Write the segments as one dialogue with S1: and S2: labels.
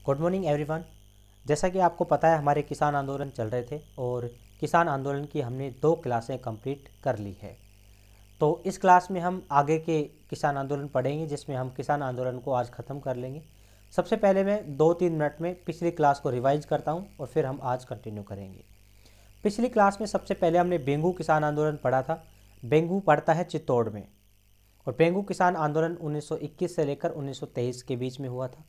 S1: Good morning everyone. जैसा कि आपको पता है हमारे किसान आंदोलन चल रहे थे और किसान आंदोलन की हमने 2 क्लासें कंप्लीट कर ली है। तो इस क्लास में हम आगे के किसान आंदोलन पढ़ेंगे जिसमें हम किसान आंदोलन को आज ख़त्म कर लेंगे। सबसे पहले मैं 2-3 मिनट में पिछली क्लास को रिवाइज करता हूं और फिर हम आज कंटिन्यू करेंगे। पिछली क्लास में सबसे पहले हमने बेंगू किसान आंदोलन पढ़ा था। बेंगू पड़ता है चित्तौड़ में और बेंगू किसान आंदोलन 1921 से लेकर 1923 के बीच में हुआ था।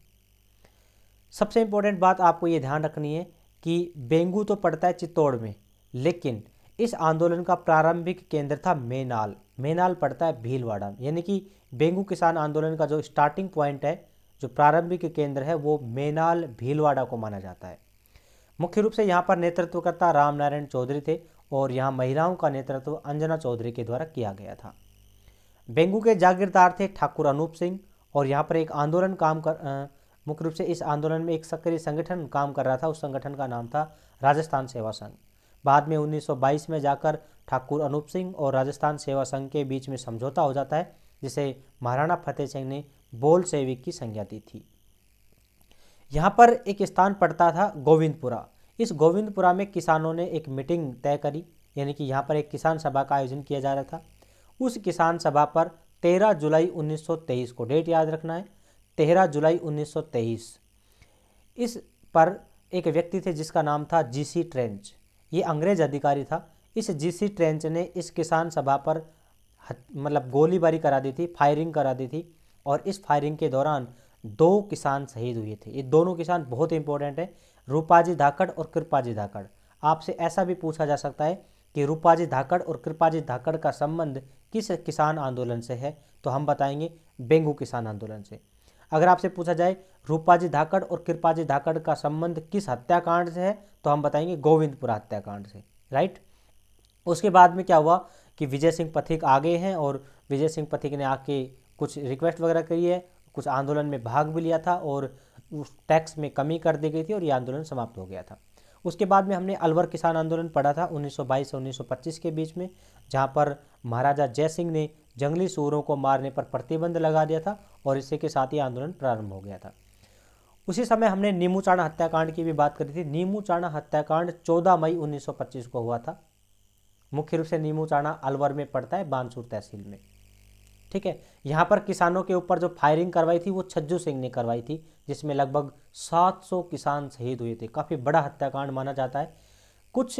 S1: सबसे इम्पोर्टेंट बात आपको ये ध्यान रखनी है कि बेंगू तो पड़ता है चित्तौड़ में, लेकिन इस आंदोलन का प्रारंभिक केंद्र था मेनाल। मेनाल पड़ता है भीलवाड़ा, यानी कि बेंगू किसान आंदोलन का जो स्टार्टिंग पॉइंट है, जो प्रारंभिक केंद्र है, वो मेनाल भीलवाड़ा को माना जाता है। मुख्य रूप से यहाँ पर नेतृत्वकर्ता राम नारायण चौधरी थे और यहाँ महिलाओं का नेतृत्व अंजना चौधरी के द्वारा किया गया था। बेंगू के जागीरदार थे ठाकुर अनूप सिंह और यहाँ पर एक आंदोलन मुख्य रूप से इस आंदोलन में एक सक्रिय संगठन काम कर रहा था। उस संगठन का नाम था राजस्थान सेवा संघ। बाद में 1922 में जाकर ठाकुर अनूप सिंह और राजस्थान सेवा संघ के बीच में समझौता हो जाता है, जिसे महाराणा फतेह सिंह ने बोल सेविक की संज्ञा दी थी। यहाँ पर एक स्थान पड़ता था गोविंदपुरा। इस गोविंदपुरा में किसानों ने एक मीटिंग तय करी, यानी कि यहाँ पर एक किसान सभा का आयोजन किया जा रहा था। उस किसान सभा पर 13 जुलाई 1923 को, डेट याद रखना है, 13 जुलाई 1923। इस पर एक व्यक्ति थे जिसका नाम था जीसी ट्रेंच। ये अंग्रेज अधिकारी था। इस जीसी ट्रेंच ने इस किसान सभा पर गोलीबारी करा दी थी, फायरिंग करा दी थी और इस फायरिंग के दौरान 2 किसान शहीद हुए थे। ये दोनों किसान बहुत इंपॉर्टेंट है, रूपाजी धाकड़ और कृपाजी धाकड़। आपसे ऐसा भी पूछा जा सकता है कि रूपाजी धाकड़ और कृपाजी धाकड़ का संबंध किस किसान आंदोलन से है, तो हम बताएंगे बेंगू किसान आंदोलन से। अगर आपसे पूछा जाए रूपाजी धाकड़ और कृपाजी धाकड़ का संबंध किस हत्याकांड से है, तो हम बताएंगे गोविंदपुरा हत्याकांड से, राइट। उसके बाद में क्या हुआ कि विजय सिंह पथिक आ गए हैं और विजय सिंह पथिक ने आके कुछ रिक्वेस्ट वगैरह करी है, कुछ आंदोलन में भाग भी लिया था और उस टैक्स में कमी कर दी गई थी और ये आंदोलन समाप्त हो गया था। उसके बाद में हमने अलवर किसान आंदोलन पढ़ा था 1922 से 1925 के बीच में, जहाँ पर महाराजा जय सिंह ने जंगली सूअरों को मारने पर प्रतिबंध लगा दिया था और इसी के साथ ही आंदोलन प्रारंभ हो गया था। उसी समय हमने नीमू चाणा हत्याकांड की भी बात करी थी। नीमू चाणा हत्याकांड 14 मई 1925 को हुआ था। मुख्य रूप से नीमू चाणा अलवर में पड़ता है, बानसूर तहसील में, ठीक है। यहाँ पर किसानों के ऊपर जो फायरिंग करवाई थी वो छज्जू सिंह ने करवाई थी, जिसमें लगभग 700 किसान शहीद हुए थे। काफ़ी बड़ा हत्याकांड माना जाता है। कुछ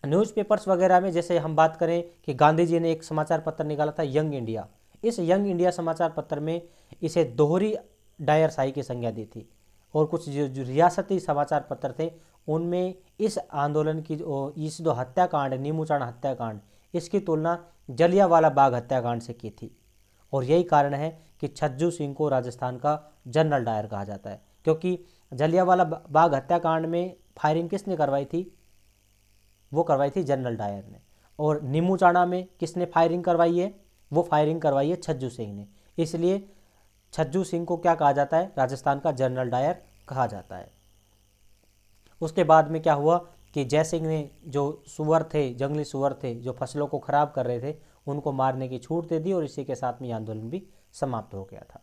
S1: न्यूज़पेपर्स वगैरह में, जैसे हम बात करें कि गांधी जी ने एक समाचार पत्र निकाला था यंग इंडिया, इस यंग इंडिया समाचार पत्र में इसे दोहरी डायरशाही की संज्ञा दी थी और कुछ जो रियासती समाचार पत्र थे उनमें इस आंदोलन की इस जो हत्याकांड, नीमू चाणा हत्याकांड, इसकी तुलना जलियांवाला बाग हत्याकांड से की थी। और यही कारण है कि छज्जू सिंह को राजस्थान का जनरल डायर कहा जाता है, क्योंकि जलियांवाला बाग हत्याकांड में फायरिंग किसने करवाई थी? वो करवाई थी जनरल डायर ने। और नीमू चाणा में किसने फायरिंग करवाई है? वो फायरिंग करवाई है छज्जू सिंह ने। इसलिए छज्जू सिंह को क्या कहा जाता है? राजस्थान का जनरल डायर कहा जाता है। उसके बाद में क्या हुआ कि जय सिंह ने जो सुअर थे, जंगली सुअर थे जो फसलों को खराब कर रहे थे, उनको मारने की छूट दे दी और इसी के साथ में आंदोलन भी समाप्त हो गया था।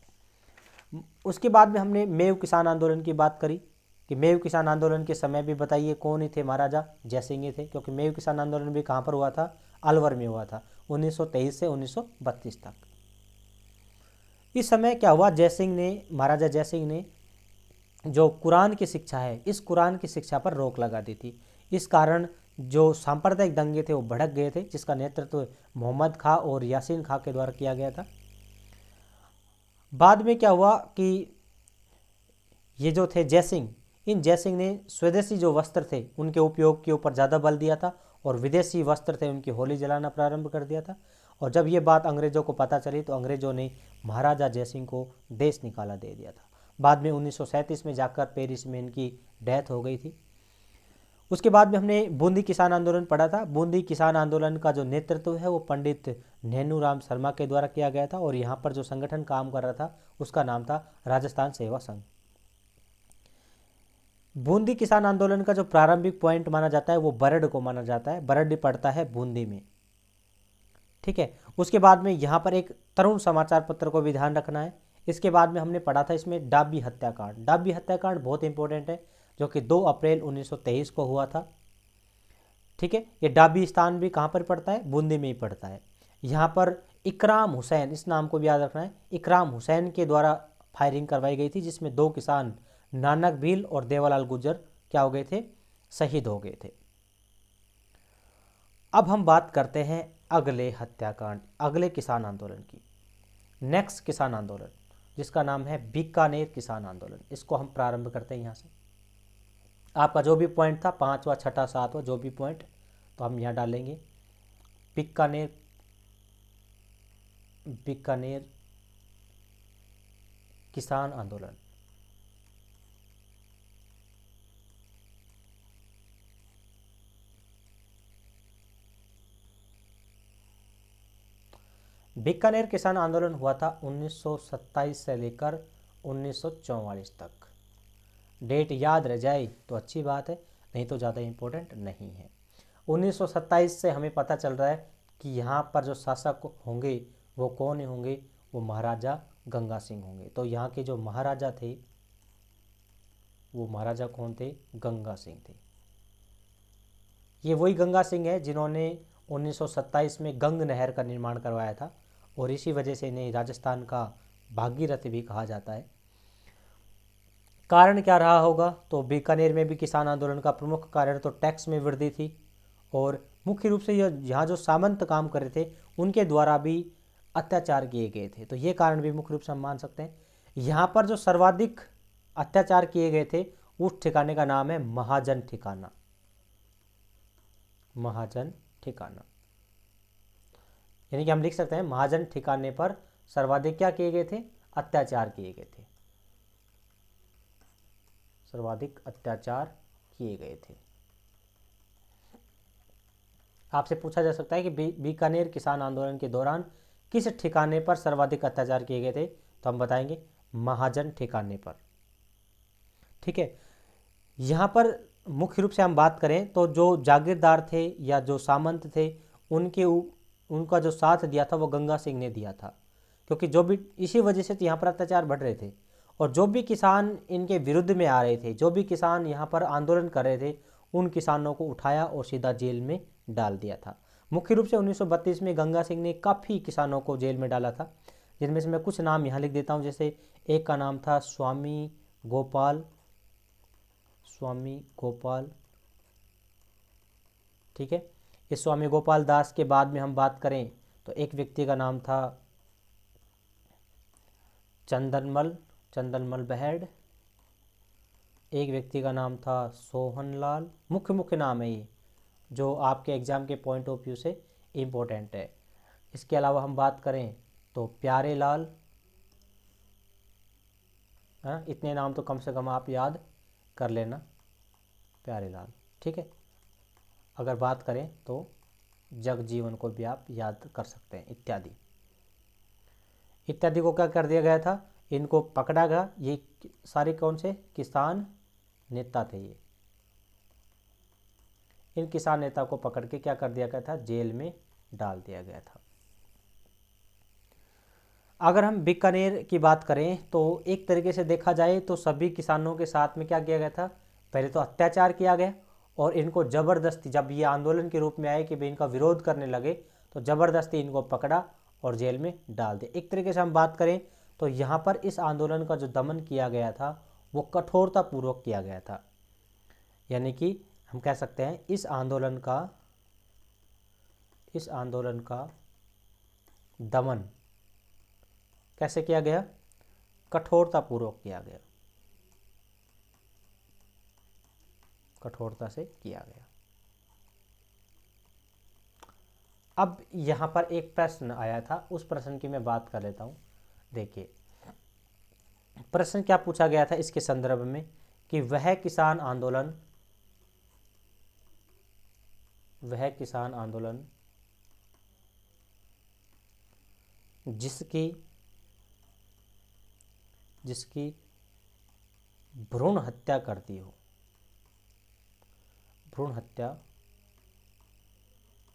S1: उसके बाद में हमने मेव किसान आंदोलन की बात करी कि मेव किसान आंदोलन के समय भी बताइए कौन ही थे? महाराजा जय सिंह ही थे, क्योंकि मेव किसान आंदोलन भी कहाँ पर हुआ था? अलवर में हुआ था, 1923 से 1932 तक। इस समय क्या हुआ? महाराजा जय सिंह ने जो कुरान की शिक्षा है, इस कुरान की शिक्षा पर रोक लगा दी थी। इस कारण जो सांप्रदायिक दंगे थे वो भड़क गए थे, जिसका नेतृत्व मोहम्मद खां और यासीन खां के द्वारा किया गया था। बाद में क्या हुआ कि ये जो थे जय सिंह, इन जय सिंह ने स्वदेशी जो वस्त्र थे उनके उपयोग के ऊपर ज़्यादा बल दिया था और विदेशी वस्त्र थे उनकी होली जलाना प्रारंभ कर दिया था। और जब ये बात अंग्रेज़ों को पता चली तो अंग्रेज़ों ने महाराजा जय सिंह को देश निकाला दे दिया था। बाद में 1937 में जाकर पेरिस में इनकी डेथ हो गई थी। उसके बाद में हमने बूंदी किसान आंदोलन पढ़ा था। बूंदी किसान आंदोलन का जो नेतृत्व है वो पंडित नेनूराम शर्मा के द्वारा किया गया था और यहाँ पर जो संगठन काम कर रहा था उसका नाम था राजस्थान सेवा संघ। बूंदी किसान आंदोलन का जो प्रारंभिक पॉइंट माना जाता है वो बरड को माना जाता है। बरड पड़ता है बूंदी में, ठीक है। उसके बाद में यहाँ पर एक तरुण समाचार पत्र को भी ध्यान रखना है। इसके बाद में हमने पढ़ा था इसमें डाबी हत्याकांड। डाबी हत्याकांड बहुत इंपॉर्टेंट है, जो कि 2 अप्रैल 1923 को हुआ था। ठीक है, ये डाबी स्थान भी कहाँ पर पड़ता है, बूंदी में ही पड़ता है। यहाँ पर इकराम हुसैन, इस नाम को भी याद रखना है, इकराम हुसैन के द्वारा फायरिंग करवाई गई थी, जिसमें 2 किसान नानक भील और देवालाल गुर्जर क्या हो गए थे, शहीद हो गए थे। अब हम बात करते हैं अगले हत्याकांड, अगले किसान आंदोलन की। नेक्स्ट किसान आंदोलन, जिसका नाम है बीकानेर किसान आंदोलन, इसको हम प्रारंभ करते हैं यहाँ से। आपका जो भी पॉइंट था, 5वां 6वां 7वां जो भी पॉइंट, तो हम यहाँ डालेंगे। बीकानेर, बीकानेर किसान आंदोलन। बीकानेर किसान आंदोलन हुआ था 1927 से लेकर 1944 तक। डेट याद रह जाए तो अच्छी बात है, नहीं तो ज़्यादा इम्पोर्टेंट नहीं है। 1927 से हमें पता चल रहा है कि यहाँ पर जो शासक होंगे वो कौन होंगे, वो महाराजा गंगा सिंह होंगे। तो यहाँ के जो महाराजा थे वो महाराजा कौन थे, गंगा सिंह थे। ये वही गंगा सिंह है जिन्होंने 1927 में गंग नहर का निर्माण करवाया था, और इसी वजह से इन्हें राजस्थान का भागीरथ भी कहा जाता है। कारण क्या रहा होगा, तो बीकानेर में भी किसान आंदोलन का प्रमुख कारण तो टैक्स में वृद्धि थी, और मुख्य रूप से यहाँ जो सामंत काम कर रहे थे उनके द्वारा भी अत्याचार किए गए थे। तो ये कारण भी मुख्य रूप से हम मान सकते हैं। यहाँ पर जो सर्वाधिक अत्याचार किए गए थे उस ठिकाने का नाम है महाजन ठिकाना, महाजन ठिकाना। यानी कि हम लिख सकते हैं महाजन ठिकाने पर सर्वाधिक क्या किए गए थे, अत्याचार किए गए थे, सर्वाधिक अत्याचार किए गए थे। आपसे पूछा जा सकता है कि बीकानेर किसान आंदोलन के दौरान किस ठिकाने पर सर्वाधिक अत्याचार किए गए थे, तो हम बताएंगे महाजन ठिकाने पर। ठीक है, यहाँ पर मुख्य रूप से हम बात करें तो जो जागीरदार थे या जो सामंत थे उनका जो साथ दिया था वो गंगा सिंह ने दिया था, क्योंकि जो भी इसी वजह से तो यहाँ पर अत्याचार बढ़ रहे थे। और जो भी किसान इनके विरुद्ध में आ रहे थे, जो भी किसान यहाँ पर आंदोलन कर रहे थे, उन किसानों को उठाया और सीधा जेल में डाल दिया था। मुख्य रूप से 1932 में गंगा सिंह ने काफ़ी किसानों को जेल में डाला था, जिनमें से मैं कुछ नाम यहाँ लिख देता हूँ। जैसे एक का नाम था स्वामी गोपाल, स्वामी गोपाल, ठीक है। इस स्वामी गोपाल दास के बाद में हम बात करें तो एक व्यक्ति का नाम था चंदनमल, चंदनमल बहेड़। एक व्यक्ति का नाम था सोहनलाल। मुख्य नाम है ये, जो आपके एग्जाम के पॉइंट ऑफ व्यू से इम्पोर्टेंट है। इसके अलावा हम बात करें तो प्यारे लाल, हाँ, इतने नाम तो कम से कम आप याद कर लेना, प्यारे लाल, ठीक है। अगर बात करें तो जगजीवन को भी आप याद कर सकते हैं, इत्यादि इत्यादि को क्या कर दिया गया था, इनको पकड़ा गया। ये सारे कौन से किसान नेता थे, ये इन किसान नेता को पकड़ के क्या कर दिया गया था, जेल में डाल दिया गया था। अगर हम बीकानेर की बात करें तो एक तरीके से देखा जाए तो सभी किसानों के साथ में क्या किया गया था, पहले तो अत्याचार किया गया, और इनको ज़बरदस्ती, जब ये आंदोलन के रूप में आए कि भाई इनका विरोध करने लगे, तो ज़बरदस्ती इनको पकड़ा और जेल में डाल दिया। एक तरीके से हम बात करें तो यहाँ पर इस आंदोलन का जो दमन किया गया था वो कठोरतापूर्वक किया गया था। यानी कि हम कह सकते हैं इस आंदोलन का दमन कैसे किया गया, कठोरतापूर्वक किया गया, कठोरता से किया गया। अब यहाँ पर एक प्रश्न आया था, उस प्रश्न की मैं बात कर लेता हूँ। देखिए प्रश्न क्या पूछा गया था इसके संदर्भ में कि वह किसान आंदोलन जिसकी भ्रूण हत्या करती हो, भ्रूण हत्या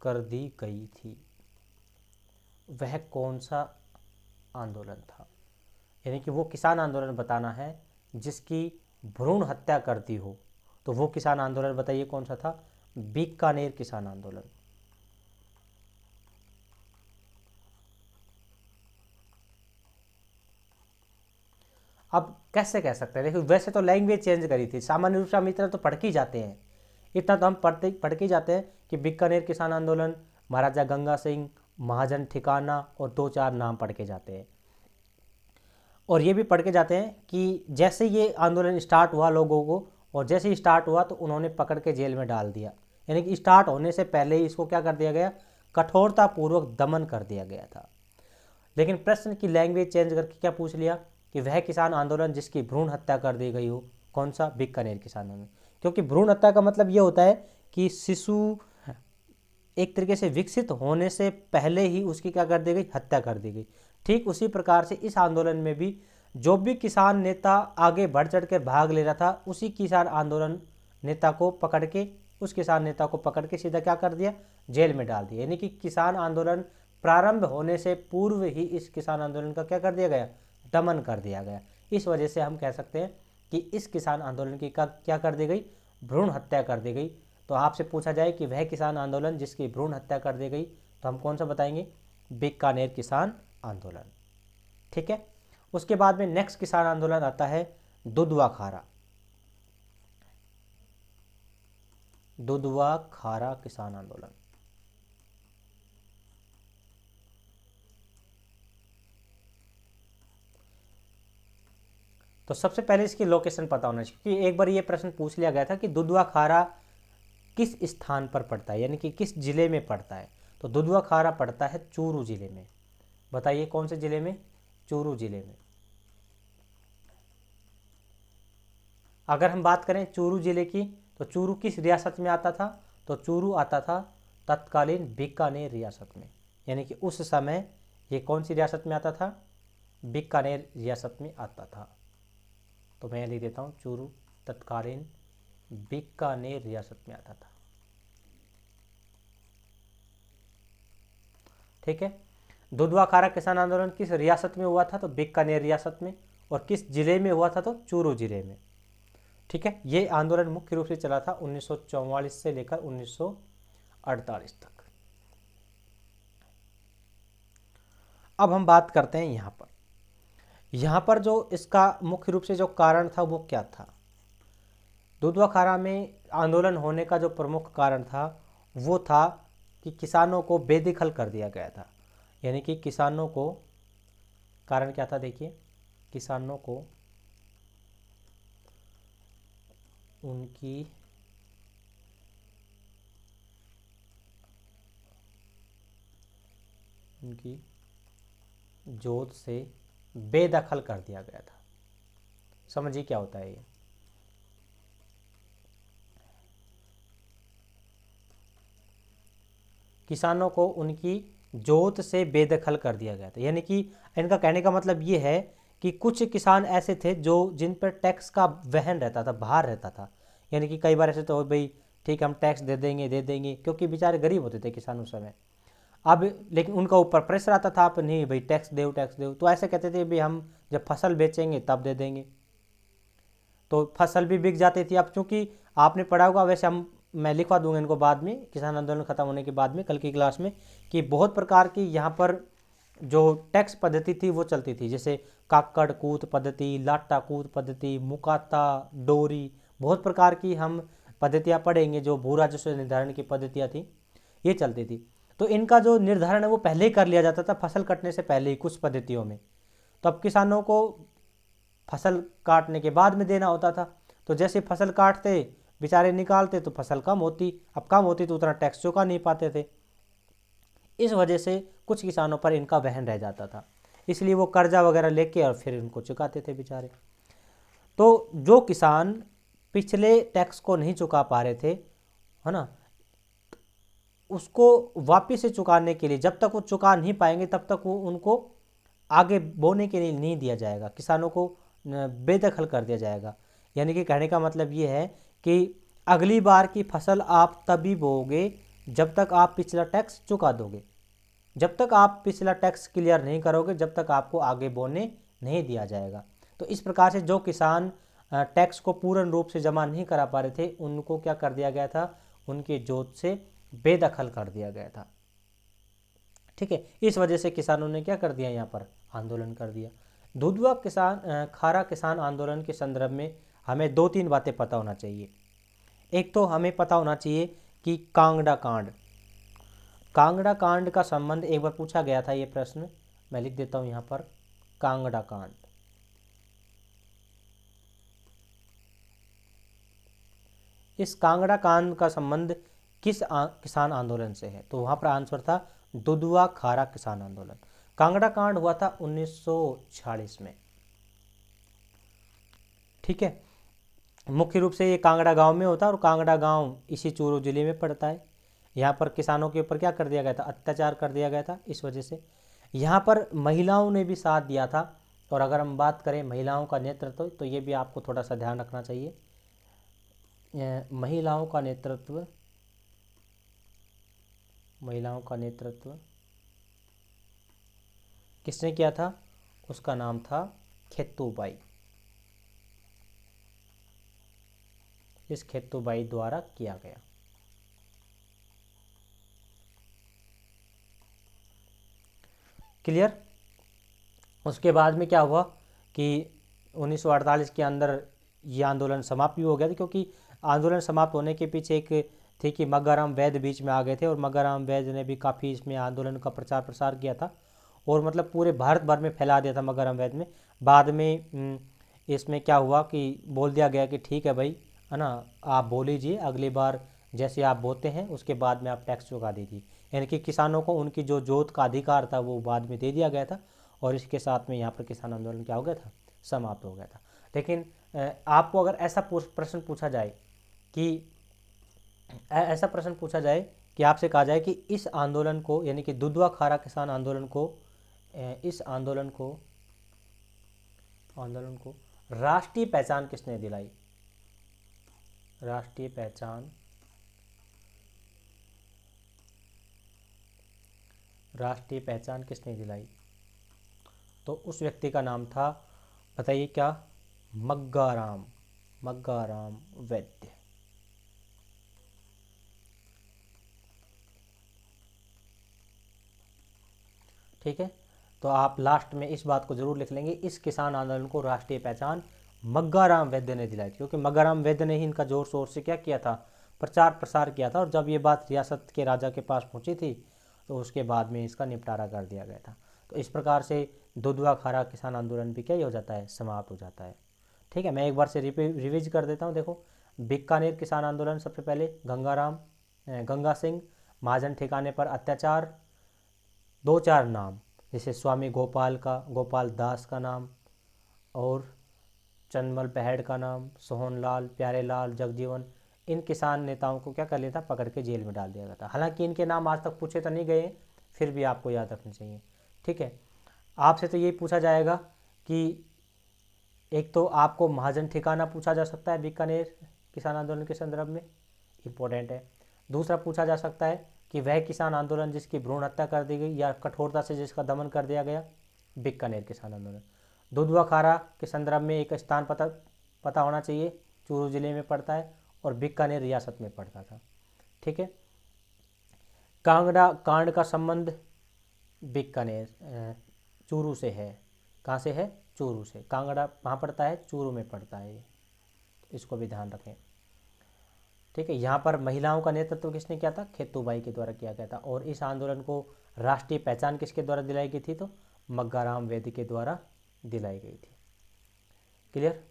S1: कर दी गई थी, वह कौन सा आंदोलन था। यानी कि वो किसान आंदोलन बताना है जिसकी भ्रूण हत्या कर दी हो। तो वो किसान आंदोलन बताइए कौन सा था? बीकानेर किसान आंदोलन। अब कैसे कह सकते हैं? देखिए वैसे तो लैंग्वेज चेंज करी थी, सामान्य रूप से हम इतना तो पढ़ के ही जाते हैं, इतना तो हम पढ़ के ही जाते हैं कि बीकानेर किसान आंदोलन, महाराजा गंगा सिंह, महाजन ठिकाना और 2-4 नाम पढ़ के जाते हैं। और ये भी पढ़ के जाते हैं कि जैसे ये आंदोलन स्टार्ट हुआ लोगों को, और जैसे ही स्टार्ट हुआ तो उन्होंने पकड़ के जेल में डाल दिया, यानी कि स्टार्ट होने से पहले ही इसको क्या कर दिया गया? कठोरतापूर्वक दमन कर दिया गया था। लेकिन प्रश्न की लैंग्वेज चेंज करके क्या पूछ लिया कि वह किसान आंदोलन जिसकी भ्रूण हत्या कर दी गई हो, कौन सा? बीकानेर किसान आंदोलन। क्योंकि भ्रूण हत्या का मतलब ये होता है कि शिशु एक तरीके से विकसित होने से पहले ही उसकी क्या कर दी गई? हत्या कर दी गई। ठीक उसी प्रकार से इस आंदोलन में भी जो भी किसान नेता आगे बढ़ चढ़ कर भाग ले रहा था, उसी किसान आंदोलन नेता को पकड़ के, उस किसान नेता को पकड़ के सीधा क्या कर दिया? जेल में डाल दिया। यानी कि किसान आंदोलन प्रारंभ होने से पूर्व ही इस किसान आंदोलन का क्या कर दिया गया? दमन कर दिया गया। इस वजह से हम कह सकते हैं कि इस किसान आंदोलन की क्या कर दी गई? भ्रूण हत्या कर दी गई। तो आपसे पूछा जाए कि वह किसान आंदोलन जिसकी भ्रूण हत्या कर दी गई, तो हम कौन सा बताएंगे? बीकानेर किसान आंदोलन। ठीक है। उसके बाद में नेक्स्ट किसान आंदोलन आता है दुधवा खारा। दुधवा खारा किसान आंदोलन। तो सबसे पहले इसकी लोकेशन पता होना चाहिए, क्योंकि एक बार ये प्रश्न पूछ लिया गया था कि दुधवा खारा किस स्थान पर पड़ता है, यानी कि किस जिले में पड़ता है। तो दुधवा खारा पड़ता है चूरू जिले में। बताइए कौन से जिले में? चूरू जिले में। अगर हम बात करें चूरू जिले की, तो चूरू किस रियासत में आता था? तो चूरू आता था तत्कालीन बीकानेर रियासत में, यानी कि उस समय ये कौन सी रियासत में आता था? बीकानेर रियासत में आता था। तो मैं लिख देता हूँ, चूरू तत्कालीन बीकानेर रियासत में आता था। ठीक है। दुधवा खारा किसान आंदोलन किस रियासत में हुआ था? तो बीकानेर रियासत में। और किस जिले में हुआ था? तो चूरू जिले में। ठीक है। ये आंदोलन मुख्य रूप से चला था 1944 से लेकर 1948 तक। अब हम बात करते हैं यहाँ पर जो इसका मुख्य रूप से जो कारण था वो क्या था? दुधवा खारा में आंदोलन होने का जो प्रमुख कारण था वो था कि किसानों को बेदखल कर दिया गया था। यानी कि किसानों को, कारण क्या था? देखिए, किसानों को उनकी जोत से बेदखल कर दिया गया था। समझिए क्या होता है ये। किसानों को उनकी जोत से बेदखल कर दिया गया था, यानी कि इनका कहने का मतलब ये है कि कुछ किसान ऐसे थे जो जिन पर टैक्स का वहन रहता था, भार रहता था। यानी कि कई बार ऐसे तो भाई ठीक है हम टैक्स दे देंगे, क्योंकि बेचारे गरीब होते थे किसान उस समय। अब लेकिन उनका ऊपर प्रेशर आता था, आप नहीं भाई टैक्स दो, तो ऐसे कहते थे भाई हम जब फसल बेचेंगे तब दे देंगे। तो फसल भी बिक जाती थी। अब चूँकि आपने पढ़ा होगा, वैसे मैं लिखवा दूंगा इनको बाद में, किसान आंदोलन खत्म होने के बाद में कल की क्लास में, कि बहुत प्रकार की यहाँ पर जो टैक्स पद्धति थी वो चलती थी, जैसे काकड़ कूद पद्धति, लाटा कूद पद्धति, मुकाता, डोरी, बहुत प्रकार की हम पद्धतियाँ पढ़ेंगे जो भू राजस्व निर्धारण की पद्धतियाँ थी, ये चलती थी। तो इनका जो निर्धारण है वो पहले ही कर लिया जाता था, फसल कटने से पहले ही कुछ पद्धतियों में। तो अब किसानों को फसल काटने के बाद में देना होता था, तो जैसे फसल काटते बेचारे निकालते तो फसल कम होती, अब कम होती तो उतना टैक्स चुका नहीं पाते थे। इस वजह से कुछ किसानों पर इनका वहन रह जाता था, इसलिए वो कर्जा वगैरह लेके और फिर इनको चुकाते थे बेचारे। तो जो किसान पिछले टैक्स को नहीं चुका पा रहे थे, है ना, उसको वापिस से चुकाने के लिए, जब तक वो चुका नहीं पाएंगे तब तक वो उनको आगे बोने के लिए नहीं दिया जाएगा, किसानों को बेदखल कर दिया जाएगा। यानी कि कहने का मतलब ये है कि अगली बार की फसल आप तभी बोओगे जब तक आप पिछला टैक्स चुका दोगे। जब तक आप पिछला टैक्स क्लियर नहीं करोगे, जब तक आपको आगे बोने नहीं दिया जाएगा। तो इस प्रकार से जो किसान टैक्स को पूर्ण रूप से जमा नहीं करा पा रहे थे, उनको क्या कर दिया गया था, उनकी जोत से बेदखल कर दिया गया था। ठीक है, इस वजह से किसानों ने क्या कर दिया, यहाँ पर आंदोलन कर दिया। दुधवा खारा किसान आंदोलन के संदर्भ में हमें 2-3 बातें पता होना चाहिए। एक तो हमें पता होना चाहिए कि कांगड़ा कांड का संबंध एक बार पूछा गया था, ये प्रश्न मैं लिख देता हूँ यहाँ पर, कांगड़ा कांड। इस कांगड़ा कांड का संबंध किस किसान आंदोलन से है, तो वहाँ पर आंसर था दुधवा खारा किसान आंदोलन। कांगड़ा कांड हुआ था 1946 में। ठीक है, मुख्य रूप से ये कांगड़ा गांव में होता है और कांगड़ा गांव इसी चूरू जिले में पड़ता है। यहाँ पर किसानों के ऊपर क्या कर दिया गया था, अत्याचार कर दिया गया था। इस वजह से यहाँ पर महिलाओं ने भी साथ दिया था। और अगर हम बात करें महिलाओं का नेतृत्व, तो ये भी आपको थोड़ा सा ध्यान रखना चाहिए। महिलाओं का नेतृत्व किसने किया था, उसका नाम था खेतूबाई। इस खेतूबाई द्वारा किया गया। क्लियर। उसके बाद में क्या हुआ कि 1948 के अंदर ये आंदोलन समाप्त भी हो गया था, क्योंकि आंदोलन समाप्त होने के पीछे एक थी कि मग्गाराम वैद्य बीच में आ गए थे और मग्गाराम वैद्य ने भी काफ़ी इसमें आंदोलन का प्रचार प्रसार किया था और मतलब पूरे भारत भर में फैला दिया था मग्गाराम वैद्य में। बाद में इसमें क्या हुआ कि बोल दिया गया कि ठीक है भाई, है ना, आप बोल लीजिए, अगली बार जैसे आप बोते हैं उसके बाद में आप टैक्स चुका दीजिए। यानी कि किसानों को उनकी जो जोत का अधिकार था वो बाद में दे दिया गया था और इसके साथ में यहाँ पर किसान आंदोलन क्या हो गया था, समाप्त हो गया था। लेकिन आपको अगर ऐसा प्रश्न पूछा जाए कि आपसे कहा जाए कि इस आंदोलन को, यानी कि दुधवा खारा किसान आंदोलन को, इस आंदोलन को राष्ट्रीय पहचान किसने दिलाई, राष्ट्रीय पहचान किसने दिलाई, तो उस व्यक्ति का नाम था, बताइए क्या, मग्गाराम वैद्य। ठीक है, तो आप लास्ट में इस बात को जरूर लिख लेंगे, इस किसान आंदोलन को राष्ट्रीय पहचान मग्गाराम वैद्य ने दिलाई थी, क्योंकि मग्गाराम वैद्य ने ही इनका जोर शोर से क्या किया था, प्रचार प्रसार किया था। और जब ये बात रियासत के राजा के पास पहुंची थी तो उसके बाद में इसका निपटारा कर दिया गया था। तो इस प्रकार से दुधवा खारा किसान आंदोलन भी क्या हो जाता है, समाप्त हो जाता है। ठीक है, मैं एक बार से रिविज कर देता हूँ। देखो, बीकानेर किसान आंदोलन, सबसे पहले गंगा सिंह, महाजन ठिकाने पर अत्याचार, 2-4 नाम जैसे स्वामी गोपाल दास का नाम और चंदमल पहेड़ का नाम, सोहनलाल, प्यारेलाल, जगजीवन, इन किसान नेताओं को क्या कर लिया था, पकड़ के जेल में डाल दिया गया था। हालांकि इनके नाम आज तक पूछे तो नहीं गए, फिर भी आपको याद रखने चाहिए। ठीक है, आपसे तो ये पूछा जाएगा कि एक तो आपको महाजन ठिकाना पूछा जा सकता है बीकानेर किसान आंदोलन के संदर्भ में, इम्पोर्टेंट है। दूसरा पूछा जा सकता है कि वह किसान आंदोलन जिसकी भ्रूण हत्या कर दी गई या कठोरता से जिसका दमन कर दिया गया, बीकानेर किसान आंदोलन। दुधवा खारा के संदर्भ में एक स्थान पता होना चाहिए, चूरू जिले में पड़ता है और बीकानेर रियासत में पड़ता था। ठीक है, कांगड़ा कांड का संबंध बीकानेर चूरू से है। कहाँ से है, चूरू से। कांगड़ा कहाँ पड़ता है, चूरू में पड़ता है, इसको भी ध्यान रखें। ठीक है, यहाँ पर महिलाओं का नेतृत्व किसने किया था, खेतूबाई के द्वारा किया गया था। और इस आंदोलन को राष्ट्रीय पहचान किसके द्वारा दिलाई गई थी, तो मग्गाराम वैद्य के द्वारा दिलाई गई थी। क्लियर।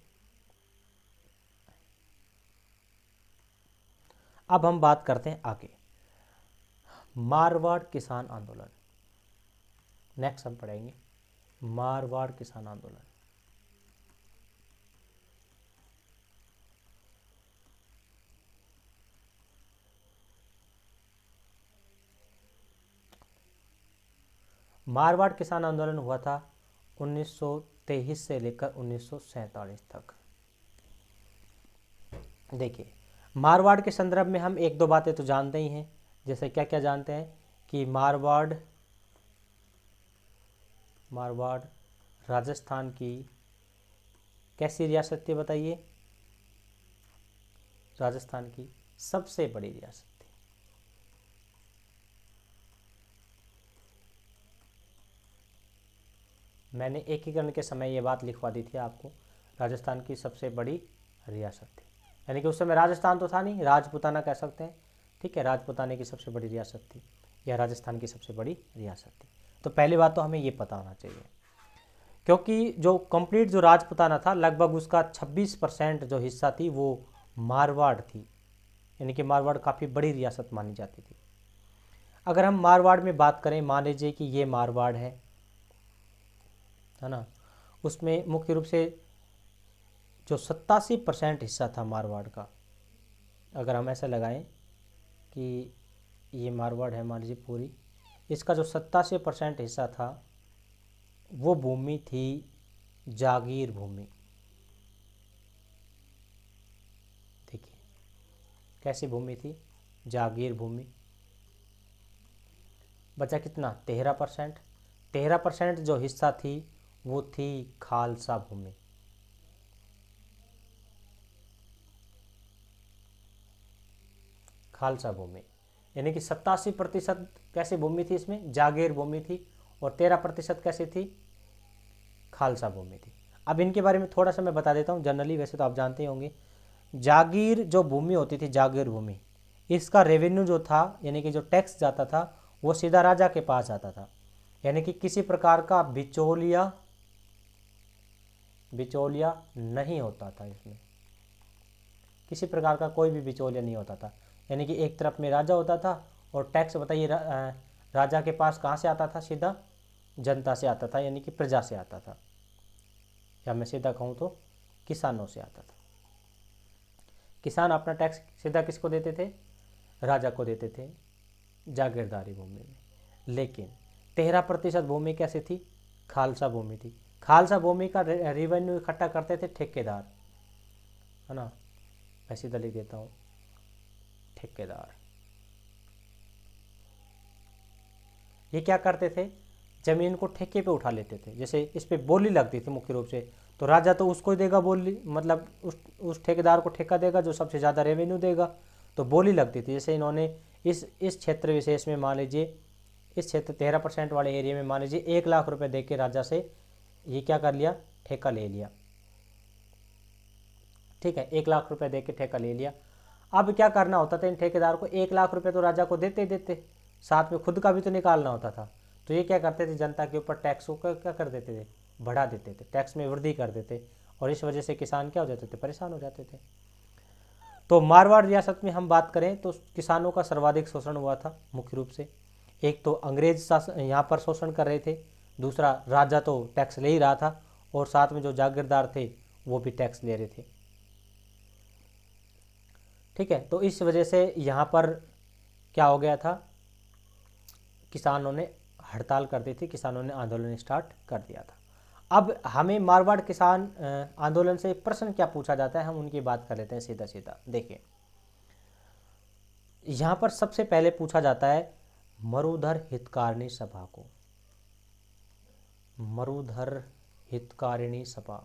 S1: अब हम बात करते हैं आगे, मारवाड़ किसान आंदोलन। नेक्स्ट हम पढ़ेंगे मारवाड़ किसान आंदोलन। मारवाड़ किसान आंदोलन हुआ था 1923 से लेकर 1947 तक। देखिए, मारवाड़ के संदर्भ में हम 1-2 बातें तो जानते ही हैं। जैसे क्या क्या जानते हैं कि मारवाड़ राजस्थान की कैसी रियासत थी बताइए? राजस्थान की सबसे बड़ी रियासत थी। मैंने एकीकरण के समय ये बात लिखवा दी थी आपको, राजस्थान की सबसे बड़ी रियासत थी। यानी कि उस समय राजस्थान तो था नहीं, राजपूताना कह सकते हैं, ठीक है, राजपूताने की सबसे बड़ी रियासत थी, या राजस्थान की सबसे बड़ी रियासत थी। तो पहली बात तो हमें ये पता होना चाहिए, क्योंकि जो कंप्लीट जो राजपूताना था लगभग उसका 26% जो हिस्सा थी वो मारवाड़ थी, यानी कि मारवाड़ काफ़ी बड़ी रियासत मानी जाती थी। अगर हम मारवाड़ में बात करें, मान लीजिए कि ये मारवाड़ है ना, उसमें मुख्य रूप से जो 87% हिस्सा था मारवाड़ का, अगर हम ऐसा लगाएं कि ये मारवाड़ है मान लीजिए पूरी, इसका जो 87% हिस्सा था वो भूमि थी जागीर भूमि। देखिए कैसी भूमि थी? जागीर भूमि। बचा कितना? 13%। 13% जो हिस्सा थी वो थी खालसा भूमि। खालसा भूमि यानी कि 87% कैसी भूमि थी? इसमें जागीर भूमि थी, और 13% कैसी थी? खालसा भूमि थी। अब इनके बारे में थोड़ा सा मैं बता देता हूँ जनरली, वैसे तो आप जानते ही होंगे। जागीर जो भूमि होती थी, जागीर भूमि, इसका रेवेन्यू जो था यानी कि जो टैक्स जाता था वो सीधा राजा के पास जाता था, यानी कि किसी प्रकार का बिचौलिया नहीं होता था। इसमें किसी प्रकार का कोई भी बिचौलिया नहीं होता था, यानी कि एक तरफ में राजा होता था, और टैक्स बताइए राजा के पास कहाँ से आता था? सीधा जनता से आता था, यानी कि प्रजा से आता था, या मैं सीधा कहूँ तो किसानों से आता था। किसान अपना टैक्स सीधा किसको देते थे? राजा को देते थे जागीरदारी भूमि में। लेकिन 13% भूमि कैसी थी? खालसा भूमि थी। खालसा भूमि का रेवेन्यू इकट्ठा करते थे ठेकेदार, है ना, मैं सीधा लिख देता हूँ ठेकेदार। ये क्या करते थे? जमीन को ठेके पे उठा लेते थे, जैसे इस पे बोली लगती थी मुख्य रूप से, तो राजा तो उसको ही देगा बोली, मतलब उस ठेकेदार को ठेका देगा जो सबसे ज़्यादा रेवेन्यू देगा, तो बोली लगती थी। जैसे इन्होंने इस क्षेत्र विशेष में मान लीजिए, इस क्षेत्र 13% वाले एरिया में मान लीजिए 1 लाख रुपए दे के राजा से ये क्या कर लिया? ठेका ले लिया, ठीक है, 1 लाख रुपए दे के ठेका ले लिया। अब क्या करना होता था इन ठेकेदार को? 1 लाख रुपए तो राजा को देते देते, साथ में खुद का भी तो निकालना होता था। तो ये क्या करते थे? जनता के ऊपर टैक्स को क्या कर देते थे? बढ़ा देते थे, टैक्स में वृद्धि कर देते, और इस वजह से किसान क्या हो जाते थे? परेशान हो जाते थे। तो मारवाड़ रियासत में हम बात करें तो किसानों का सर्वाधिक शोषण हुआ था मुख्य रूप से। एक तो अंग्रेज शासन यहाँ पर शोषण कर रहे थे, दूसरा राजा तो टैक्स ले ही रहा था, और साथ में जो जागीरदार थे वो भी टैक्स ले रहे थे, ठीक है। तो इस वजह से यहाँ पर क्या हो गया था? किसानों ने हड़ताल कर दी थी, किसानों ने आंदोलन स्टार्ट कर दिया था। अब हमें मारवाड़ किसान आंदोलन से प्रश्न क्या पूछा जाता है, हम उनकी बात कर लेते हैं सीधा सीधा। देखिए यहाँ पर सबसे पहले पूछा जाता है मरुधर हितकारिणी सभा को। मरुधर हितकारिणी सभा,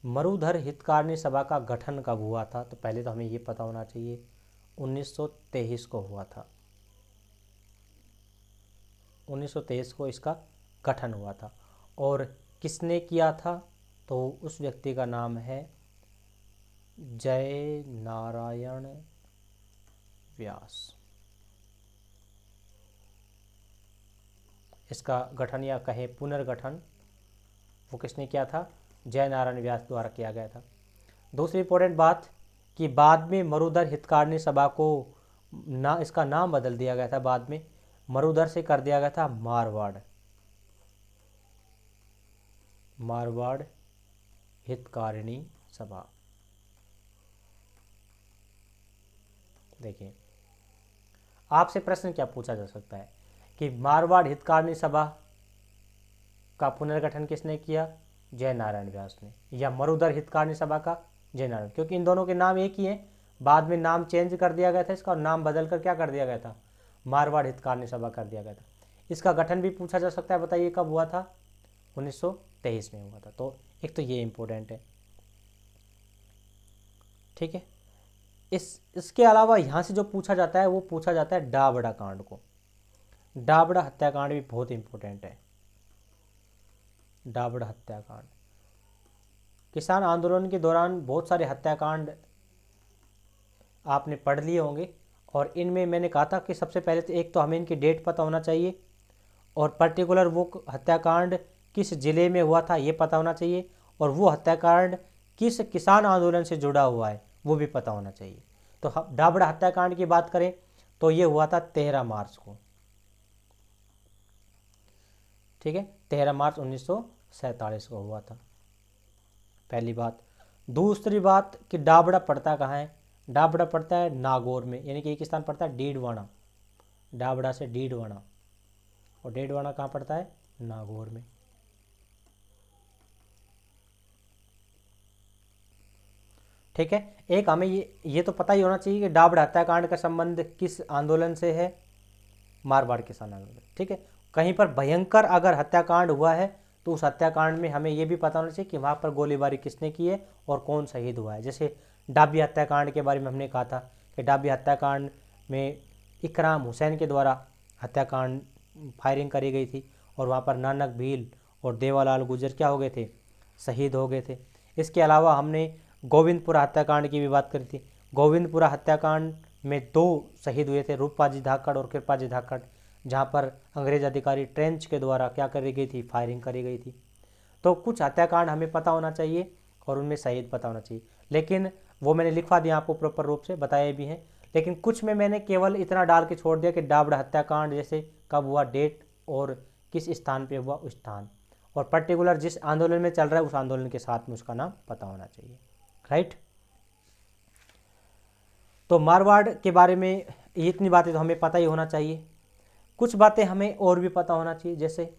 S1: मरुधर हितकारिणी सभा का गठन कब हुआ था? तो पहले तो हमें ये पता होना चाहिए, 1923 को हुआ था। 1923 को इसका गठन हुआ था, और किसने किया था? तो उस व्यक्ति का नाम है जय नारायण व्यास। इसका गठन या कहे पुनर्गठन वो किसने किया था? जय नारायण व्यास द्वारा किया गया था। दूसरी इंपॉर्टेंट बात कि बाद में मरुधर हितकारिणी सभा को इसका नाम बदल दिया गया था, बाद में मरुधर से कर दिया गया था मारवाड़। मारवाड़ हितकारिणी सभा। देखिए आपसे प्रश्न क्या पूछा जा सकता है कि मारवाड़ हितकारिणी सभा का पुनर्गठन किसने किया? जय नारायण व्यास ने। या मरुधर हितकारिणी सभा का जय नारायण, क्योंकि इन दोनों के नाम एक ही है, बाद में नाम चेंज कर दिया गया था इसका, और नाम बदल कर क्या कर दिया गया था? मारवाड़ हितकार्य सभा कर दिया गया था। इसका गठन भी पूछा जा सकता है, बताइए कब हुआ था? 1923 में हुआ था। तो एक तो ये इम्पोर्टेंट है, ठीक है। इसके अलावा यहाँ से जो पूछा जाता है वो पूछा जाता है डाबड़ा कांड को। डाबड़ा हत्याकांड भी बहुत इंपॉर्टेंट है। डाबड़ा हत्याकांड, किसान आंदोलन के दौरान बहुत सारे हत्याकांड आपने पढ़ लिए होंगे, और इनमें मैंने कहा था कि सबसे पहले तो एक तो हमें इनकी डेट पता होना चाहिए, और पर्टिकुलर वो हत्याकांड किस जिले में हुआ था ये पता होना चाहिए, और वो हत्याकांड किस किसान आंदोलन से जुड़ा हुआ है वो भी पता होना चाहिए। तो डाबड़ा हत्याकांड की बात करें तो ये हुआ था 13 मार्च को, ठीक है, 13 मार्च 1947 को हुआ था, पहली बात। दूसरी बात कि डाबड़ा पड़ता कहाँ है? डाबड़ा पड़ता है नागौर में, यानी कि एक स्थान पड़ता है डीडवाना, डाबड़ा से डीडवाना, और डीडवाना कहाँ पड़ता है? नागौर में। ठीक है, एक हमें ये तो पता ही होना चाहिए कि डाबड़ा हत्याकांड का संबंध किस आंदोलन से है? मारवाड़ किसान आंदोलन, ठीक है। कहीं पर भयंकर अगर हत्याकांड हुआ है तो उस हत्याकांड में हमें ये भी पता होना चाहिए कि वहाँ पर गोलीबारी किसने की है और कौन शहीद हुआ है। जैसे डाबी हत्याकांड के बारे में हमने कहा था कि डाबी हत्याकांड में इकराम हुसैन के द्वारा हत्याकांड फायरिंग करी गई थी, और वहाँ पर नानक भील और देवालाल गुजर क्या हो गए थे? शहीद हो गए थे। इसके अलावा हमने गोविंदपुरा हत्याकांड की भी बात करी थी। गोविंदपुरा हत्याकांड में 2 शहीद हुए थे, रूपाजी धाकड़ और कृपाजी धाकड़, जहाँ पर अंग्रेज अधिकारी ट्रेंच के द्वारा क्या करी गई थी? फायरिंग करी गई थी। तो कुछ हत्याकांड हमें पता होना चाहिए और उनमें शहीद पता होना चाहिए, लेकिन वो मैंने लिखवा दिया आपको, प्रॉपर रूप से बताए भी हैं। लेकिन कुछ में मैंने केवल इतना डाल के छोड़ दिया कि डाबड़ा हत्याकांड जैसे कब हुआ, डेट, और किस स्थान पे हुआ, उस स्थान, और पर्टिकुलर जिस आंदोलन में चल रहा है उस आंदोलन के साथ में उसका नाम पता होना चाहिए, राइट। तो मारवाड़ के बारे में इतनी बातें तो हमें पता ही होना चाहिए। कुछ बातें हमें और भी पता होना चाहिए, जैसे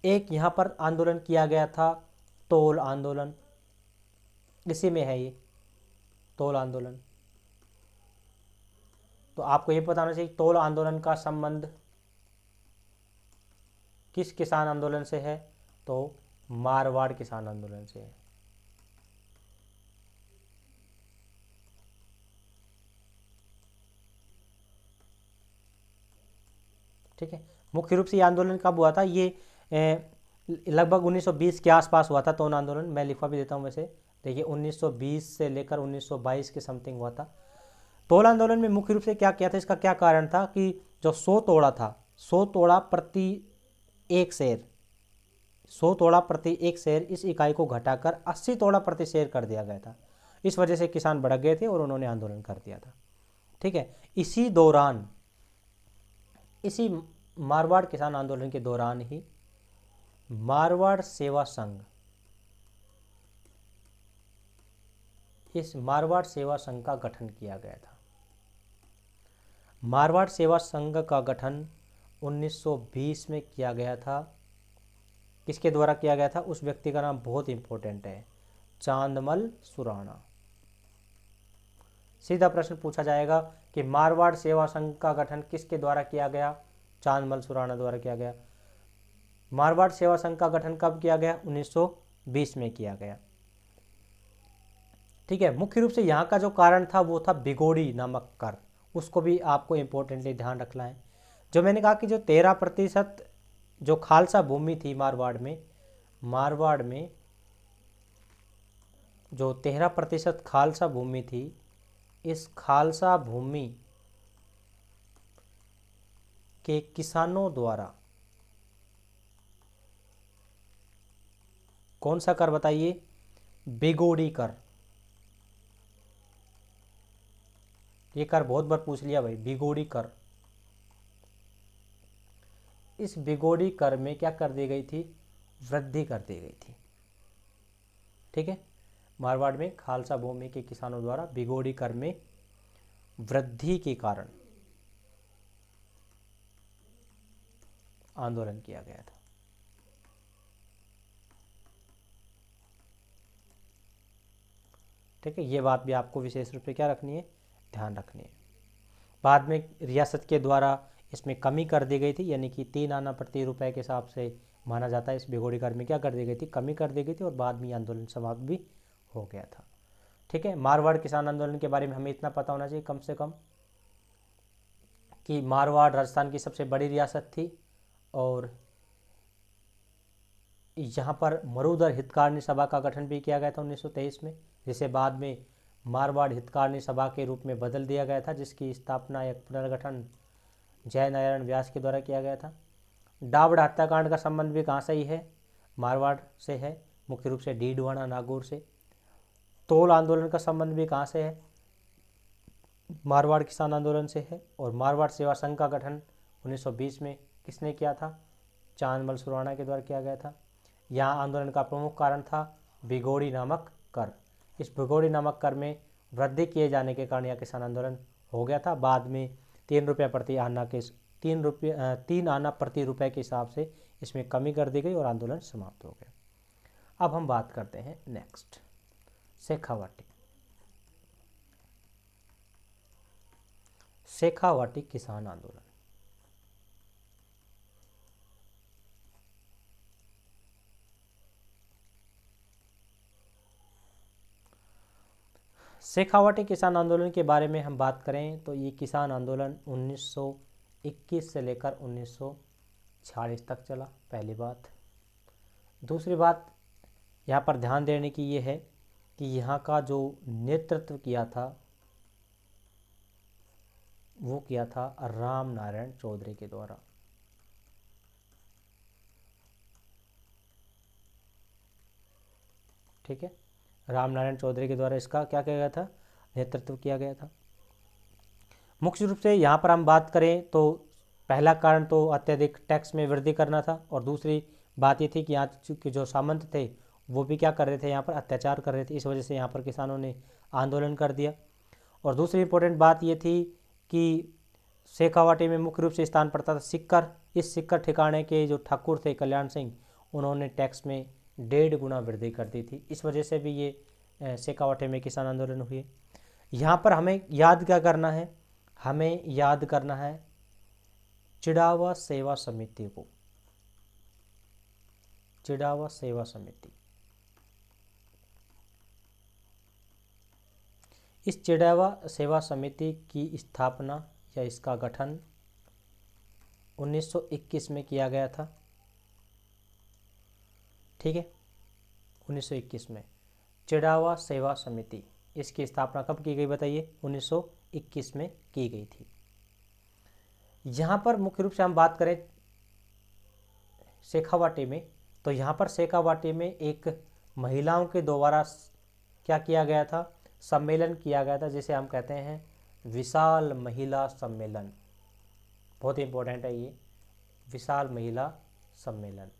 S1: एक यहाँ पर आंदोलन किया गया था, तोल आंदोलन, इसी में है ये तोल आंदोलन। तो आपको ये पता होना चाहिए तोल आंदोलन का संबंध किस किसान आंदोलन से है? तो मारवाड़ किसान आंदोलन से है। ठीक है, मुख्य रूप से ये आंदोलन कब हुआ था? ये लगभग 1920 के आसपास हुआ था तोल आंदोलन। मैं लिखवा भी देता हूँ वैसे, देखिए 1920 से लेकर 1922 के समथिंग हुआ था। तोल आंदोलन में मुख्य रूप से क्या किया था, इसका क्या कारण था कि जो 100 तोड़ा था, 100 तोड़ा प्रति एक शेर, 100 तोड़ा प्रति एक शेर, इस इकाई को घटाकर 80 तोड़ा प्रति शेर कर दिया गया था। इस वजह से किसान भड़क गए थे और उन्होंने आंदोलन कर दिया था। ठीक है, इसी दौरान, इसी मारवाड़ किसान आंदोलन के दौरान ही मारवाड़ सेवा संघ, इस मारवाड़ सेवा संघ का गठन किया गया था। मारवाड़ सेवा संघ का गठन 1920 में किया गया था। किसके द्वारा किया गया था? उस व्यक्ति का नाम बहुत इंपॉर्टेंट है, चांदमल सुराणा। सीधा प्रश्न पूछा जाएगा कि मारवाड़ सेवा संघ का गठन किसके द्वारा किया गया? चांदमल सुराणा द्वारा किया गया। मारवाड़ सेवा संघ का गठन कब किया गया? 1920 में किया गया। ठीक है, मुख्य रूप से यहाँ का जो कारण था वो था बिगोड़ी नामक कर, उसको भी आपको इंपॉर्टेंटली ध्यान रखना है। जो मैंने कहा कि जो 13% जो खालसा भूमि थी मारवाड़ में जो 13% खालसा भूमि थी, इस खालसा भूमि के किसानों द्वारा कौन सा कर बताइए? बिगोड़ी कर। ये कर बहुत बार पूछ लिया भाई, बिगोड़ी कर। इस बिगोड़ी कर में क्या कर दी गई थी? वृद्धि कर दी गई थी। ठीक है, मारवाड़ में खालसा भूमि के किसानों द्वारा बिगोड़ी कर में वृद्धि के कारण आंदोलन किया गया था। ठीक है, ये बात भी आपको विशेष रूप से क्या रखनी है? ध्यान रखनी है। बाद में रियासत के द्वारा इसमें कमी कर दी गई थी, यानी कि 3 आना प्रति रुपए के हिसाब से माना जाता है। इस भिगोड़ी कर में क्या कर दी गई थी, कमी कर दी गई थी और बाद में ये आंदोलन समाप्त भी हो गया था। ठीक है, मारवाड़ किसान आंदोलन के बारे में हमें इतना पता होना चाहिए कम से कम कि मारवाड़ राजस्थान की सबसे बड़ी रियासत थी और यहाँ पर मरुधर हितकारिणी सभा का गठन भी किया गया था 1923 में, जिसे बाद में मारवाड़ हितकारिणी सभा के रूप में बदल दिया गया था, जिसकी स्थापना या पुनर्गठन जय नारायण व्यास के द्वारा किया गया था। डावड़ हत्याकांड का संबंध भी कहाँ से ही है, मारवाड़ से है, मुख्य रूप से डीडवाना नागौर से। तोल आंदोलन का संबंध भी कहाँ से है, मारवाड़ किसान आंदोलन से है। और मारवाड़ सेवा संघ का गठन 1920 में किसने किया था, चांदमल सुराणा के द्वारा किया गया था। यहाँ आंदोलन का प्रमुख कारण था भिगोड़ी नामक कर। इस भिगोड़ी नामक कर में वृद्धि किए जाने के कारण यह किसान आंदोलन हो गया था। बाद में 3 रुपये प्रति आना के 3 आना प्रति रुपये के हिसाब से इसमें कमी कर दी गई और आंदोलन समाप्त हो गया। अब हम बात करते हैं नेक्स्ट, शेखावाटी। शेखावाटी किसान आंदोलन। शेखावाटी किसान आंदोलन के बारे में हम बात करें तो ये किसान आंदोलन 1921 से लेकर 1946 तक चला, पहली बात। दूसरी बात यहाँ पर ध्यान देने की ये है कि यहाँ का जो नेतृत्व किया था वो किया था राम नारायण चौधरी के द्वारा। ठीक है, राम नारायण चौधरी के द्वारा इसका क्या किया गया था, नेतृत्व किया गया था। मुख्य रूप से यहाँ पर हम बात करें तो पहला कारण तो अत्यधिक टैक्स में वृद्धि करना था और दूसरी बात ये थी कि यहाँ के जो सामंत थे वो भी क्या कर रहे थे, यहाँ पर अत्याचार कर रहे थे। इस वजह से यहाँ पर किसानों ने आंदोलन कर दिया। और दूसरी इंपॉर्टेंट बात ये थी कि शेखावाटी में मुख्य रूप से स्थान पड़ता था सिक्कर। इस सिक्कर ठिकाने के जो ठाकुर थे कल्याण सिंह, उन्होंने टैक्स में 1.5 गुना वृद्धि कर दी थी। इस वजह से भी ये शेखावाटी में किसान आंदोलन हुए। यहाँ पर हमें याद क्या करना है, हमें याद करना है चिड़ावा सेवा समिति को। चिड़ावा सेवा समिति, इस चिड़ावा सेवा समिति की स्थापना या इसका गठन 1921 में किया गया था। ठीक है, 1921 में चिड़ावा सेवा समिति, इसकी स्थापना कब की गई बताइए, 1921 में की गई थी। यहाँ पर मुख्य रूप से हम बात करें शेखावाटी में, तो यहाँ पर शेखावाटी में एक महिलाओं के द्वारा क्या किया गया था, सम्मेलन किया गया था, जिसे हम कहते हैं विशाल महिला सम्मेलन। बहुत इंपॉर्टेंट है ये, विशाल महिला सम्मेलन।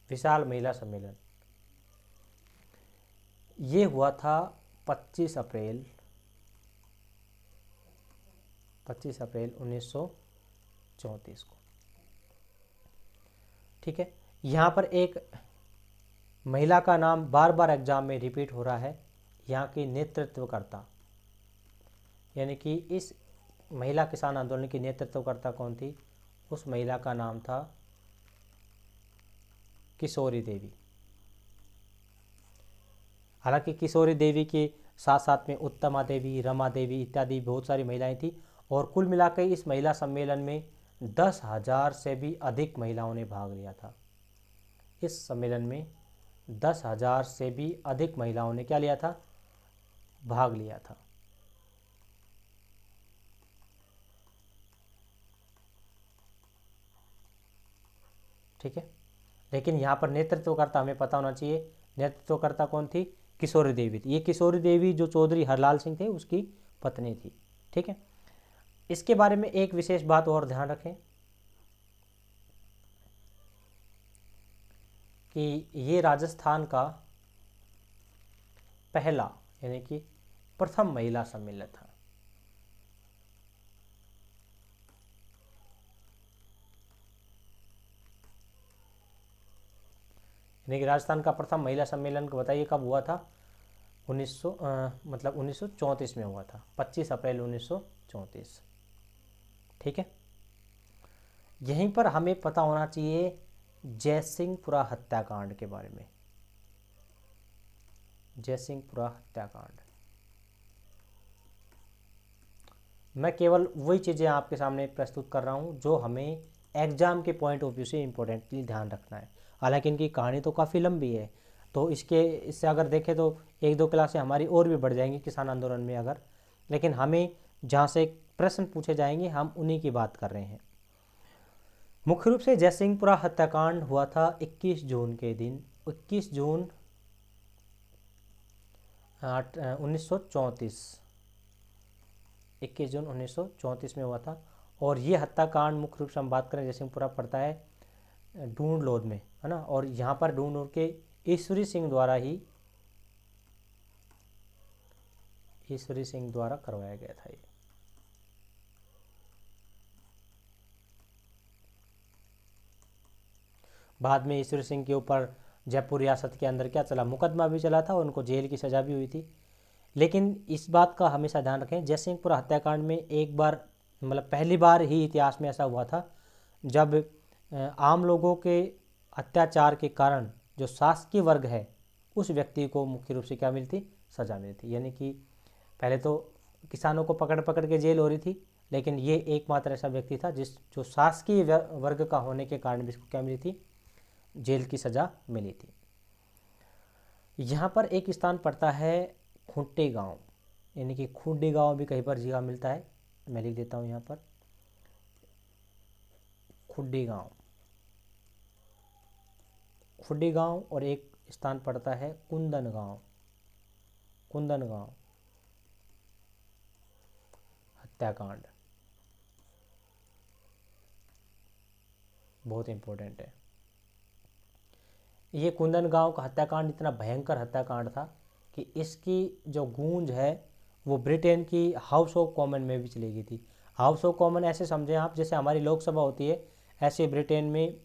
S1: विशाल महिला सम्मेलन ये हुआ था 25 अप्रैल 1934 को। ठीक है, यहाँ पर एक महिला का नाम बार बार एग्जाम में रिपीट हो रहा है, यहाँ की नेतृत्वकर्ता, यानी कि इस महिला किसान आंदोलन की नेतृत्वकर्ता कौन थी, उस महिला का नाम था किशोरी देवी। हालांकि किशोरी देवी के साथ साथ में उत्तमा देवी, रमा देवी इत्यादि बहुत सारी महिलाएं थी और कुल मिलाकर इस महिला सम्मेलन में 10,000 से भी अधिक महिलाओं ने भाग लिया था। इस सम्मेलन में 10,000 से भी अधिक महिलाओं ने क्या लिया था, भाग लिया था। ठीक है, लेकिन यहाँ पर नेतृत्वकर्ता हमें पता होना चाहिए, नेतृत्वकर्ता कौन थी, किशोरी देवी थी। ये किशोरी देवी जो चौधरी हरलाल सिंह थे उसकी पत्नी थी। ठीक है, इसके बारे में एक विशेष बात और ध्यान रखें कि ये राजस्थान का पहला यानी कि प्रथम महिला सम्मेलन था। यानी कि राजस्थान का प्रथम महिला सम्मेलन को बताइए कब हुआ था? 1934 में हुआ था, 25 अप्रैल 1934। ठीक है, यहीं पर हमें पता होना चाहिए जयसिंहपुरा हत्याकांड के बारे में। जयसिंहपुरा हत्याकांड, मैं केवल वही चीज़ें आपके सामने प्रस्तुत कर रहा हूँ जो हमें एग्जाम के पॉइंट ऑफ व्यू से इम्पोर्टेंटली ध्यान रखना है। हालांकि इनकी कहानी तो काफ़ी लंबी है, तो इससे अगर देखें तो एक दो क्लासें हमारी और भी बढ़ जाएंगी किसान आंदोलन में अगर, लेकिन हमें जहाँ से प्रश्न पूछे जाएंगे हम उन्हीं की बात कर रहे हैं। मुख्य रूप से जयसिंहपुरा हत्याकांड हुआ था 21 जून के दिन, 21 जून 1934, 21 जून 1934 में हुआ था। और ये हत्याकांड मुख्य रूप से हम बात करें जयसिंहपुरा पड़ता है ढूंढलोद में, है ना। और यहाँ पर ढूंढलोद के ईश्वरी सिंह द्वारा करवाया गया था ये। बाद में ईश्वरी सिंह के ऊपर जयपुर रियासत के अंदर क्या चला, मुकदमा भी चला था और उनको जेल की सज़ा भी हुई थी। लेकिन इस बात का हमेशा ध्यान रखें, जयसिंहपुरा हत्याकांड में एक बार मतलब पहली बार ही इतिहास में ऐसा हुआ था जब आम लोगों के अत्याचार के कारण जो शासकीय वर्ग है उस व्यक्ति को मुख्य रूप से क्या मिलती, सज़ा मिलती। यानी कि पहले तो किसानों को पकड़ पकड़ के जेल हो रही थी, लेकिन ये एकमात्र ऐसा व्यक्ति था जो शासकीय वर्ग का होने के कारण भी इसको क्या मिली थी, जेल की सज़ा मिली थी। यहाँ पर एक स्थान पड़ता है खूंटे गांव, यानी कि खूंटे गांव भी कहीं पर जगह मिलता है, मैं लिख देता हूँ यहाँ पर खुड्डी गांव, खुड्डी गांव। और एक स्थान पड़ता है कुंदन गांव, कुंदन गांव हत्याकांड, बहुत इंपॉर्टेंट है। ये कुंदन गांव का हत्याकांड इतना भयंकर हत्याकांड था कि इसकी जो गूंज है वो ब्रिटेन की हाउस ऑफ कॉमन में भी चली गई थी। हाउस ऑफ कॉमन ऐसे समझें आप जैसे हमारी लोकसभा होती है, ऐसे ब्रिटेन में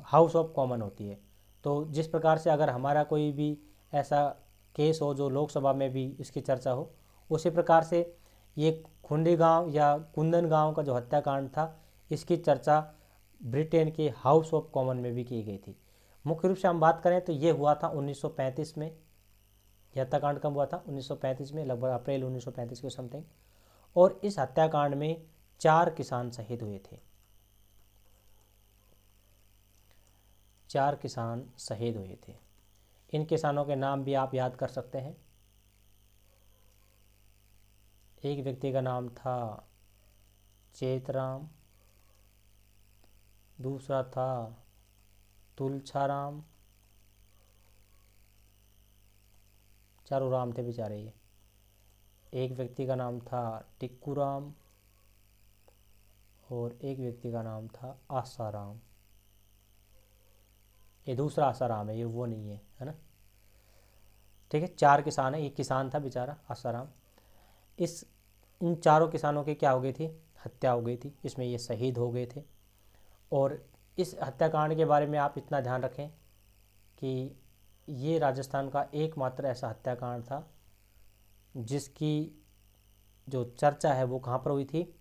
S1: हाउस ऑफ कॉमन होती है। तो जिस प्रकार से अगर हमारा कोई भी ऐसा केस हो जो लोकसभा में भी इसकी चर्चा हो, उसी प्रकार से ये खुंडी गांव या कुंदन गांव का जो हत्याकांड था इसकी चर्चा ब्रिटेन के हाउस ऑफ कॉमन में भी की गई थी। मुख्य रूप से हम बात करें तो ये हुआ था 1935 में। यह हत्याकांड कब हुआ था? 1935 में, लगभग अप्रैल 1935 के समथिंग। और इस हत्याकांड में 4 किसान शहीद हुए थे, 4 किसान शहीद हुए थे। इन किसानों के नाम भी आप याद कर सकते हैं। एक व्यक्ति का नाम था चेतराम, दूसरा था तुलछाराम, चारों राम थे बेचारे ये। एक व्यक्ति का नाम था टिक्कूराम और एक व्यक्ति का नाम था आसाराम। ये दूसरा आसाराम है, ये वो नहीं है, है ना। ठीक है, 4 किसान है, एक किसान था बेचारा आसाराम। इन चारों किसानों की क्या हो गई थी, हत्या हो गई थी, इसमें ये शहीद हो गए थे। और इस हत्याकांड के बारे में आप इतना ध्यान रखें कि ये राजस्थान का एकमात्र ऐसा हत्याकांड था जिसकी जो चर्चा है वो कहाँ पर हुई थी,